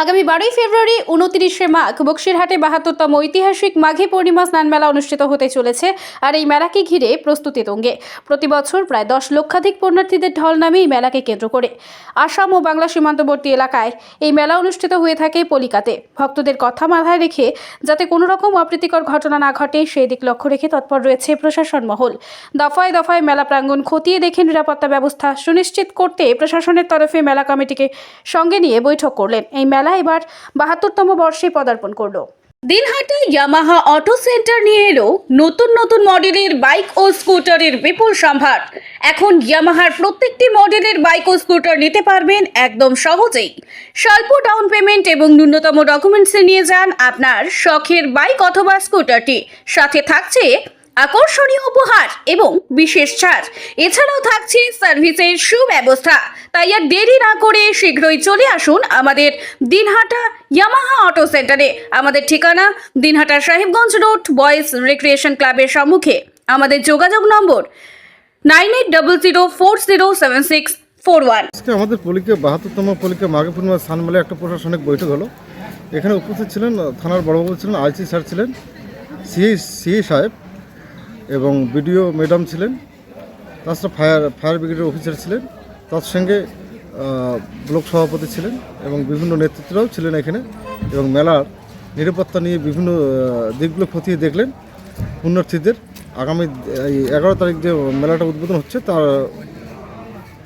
আগামী 12ই ফেব্রুয়ারি 29শে মাঘ বক্সিরহাটে 72তম ঐতিহাসিক মাঘী পূর্ণিমা স্নান মেলা অনুষ্ঠিত হতে চলেছে। আর এই মেলাকে ঘিরে প্রস্তুতি তুঙ্গে। প্রতি বছর প্রায় 10 লক্ষাধিক পুণ্যার্থীদের ঢল নামে এই মেলাকে কেন্দ্র করে। আসাম ও বাংলা সীমান্তবর্তী এলাকায় এই মেলা অনুষ্ঠিত হয়ে থাকে পলিকাতে। ভক্তদের কথা মাথায় রেখে যাতে কোনো রকম অপ্রীতিকর ঘটনা না ঘটে সেই দিক লক্ষ্য রেখে তৎপর রয়েছে প্রশাসন মহল। দফায় দফায় মেলা প্রাঙ্গণ খতিয়ে দেখে নিরাপত্তা ব্যবস্থা সুনিশ্চিত করতে প্রশাসনের তরফে মেলা কমিটিকে সঙ্গে নিয়ে বৈঠক করলেন। এই মেলা এবার 72তম বর্ষে পদার্পণ করলো। দিনহাটা ইয়ামাহা অটো সেন্টার নিয়ে এলো নতুন নতুন মডেলের বাইক ও স্কুটারের বিপুল সম্ভার। এখন ইয়ামাহার প্রত্যেকটি মডেলের বাইক ও স্কুটার নিতে পারবেন একদম সহজেই। স্বল্প ডাউন পেমেন্ট এবং ন্যূনতম ডকুমেন্টসে নিয়ে যান আপনার শখের বাইক অথবা স্কুটারটি। সাথে থাকছে আকর্ষণীয় উপহার এবং বিশেষ ছাড়। এছাড়াও থাকছে সার্ভিসের সুব্যবস্থা। তাই আর দেরি না করে শীঘ্রই চলে আসুন আমাদের দিনহাটা ইয়ামাহা অটো সেন্টারে। আমাদের ঠিকানা Dinhata Sahebganj road, boys recreation ক্লাবের সম্মুখে। আমাদের যোগাযোগ নম্বর 9800407641। আজকে আমাদের পলিকে 72তম পলিকে মাঘী পূর্ণিমা স্নান মেলায় একটা প্রশাসনিক বৈঠক হলো। এখানে উপস্থিত ছিলেন থানার বড়বাবু ছিলেন, আইসি স্যার ছিলেন, সিএ সাহেব এবং বিডিও ম্যাডাম ছিলেন, তাছাড়া ফায়ার ব্রিগেডের অফিসার ছিলেন, তৎসঙ্গে ব্লক সভাপতি ছিলেন এবং বিভিন্ন নেতৃত্বরাও ছিলেন এখানে। এবং মেলার নিরাপত্তা নিয়ে বিভিন্ন দিকগুলো খতিয়ে দেখলেন। পুণ্যার্থীদের আগামী 11 তারিখ যে মেলাটা উদ্বোধন হচ্ছে তার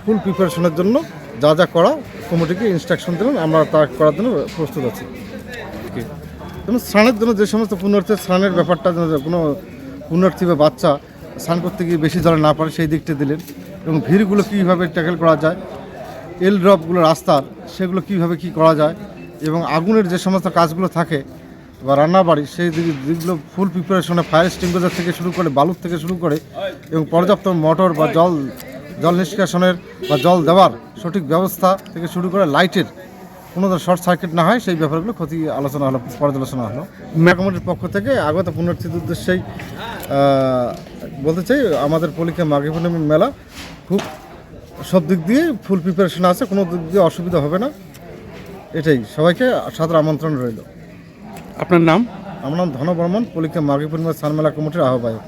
ফুল প্রিপারেশনের জন্য যা যা করা কমিটিকে ইনস্ট্রাকশন দিলেন। আমরা তা করার জন্য প্রস্তুত আছি। যেমন স্নানের জন্য যে সমস্ত পুণ্যার্থীর স্নানের ব্যাপারটা যেন কোনো পুণ্যার্থী বা বাচ্চা স্নান করতে গিয়ে বেশি জলে না পারে সেই দিকটা দিলেন। এবং ভিড়গুলো কীভাবে ট্যাকেল করা যায়, এল ড্রপগুলো রাস্তার সেগুলো কীভাবে কী করা যায়, এবং আগুনের যে সমস্ত কাজগুলো থাকে বা রান্নাবাড়ি সেই দিকগুলো ফুল প্রিপারেশনে ফায়ার এক্সটিংগুইশার থেকে শুরু করে বালুর থেকে শুরু করে এবং পর্যাপ্ত মোটর বা জল নিষ্কাশনের বা জল দেওয়ার সঠিক ব্যবস্থা থেকে শুরু করে লাইটের কোনো শর্ট সার্কিট না হয় সেই ব্যাপারগুলো পর্যালোচনা হলো। মেলা কমিটির পক্ষ থেকে আগত পুণ্যার্থীদের উদ্দেশ্যেই বলতে চাই, আমাদের পলিকে মাঘী পূর্ণিমা মেলা খুব সব দিক দিয়ে ফুল প্রিপারেশন আছে, কোনো দিক দিয়ে অসুবিধা হবে না। এটাই সবাইকে সাদর আমন্ত্রণ রইল। আপনার নাম? আমার নাম ধন বর্মন, পলিকে মাঘী পূর্ণিমা স্নান মেলা কমিটির আহ্বায়ক।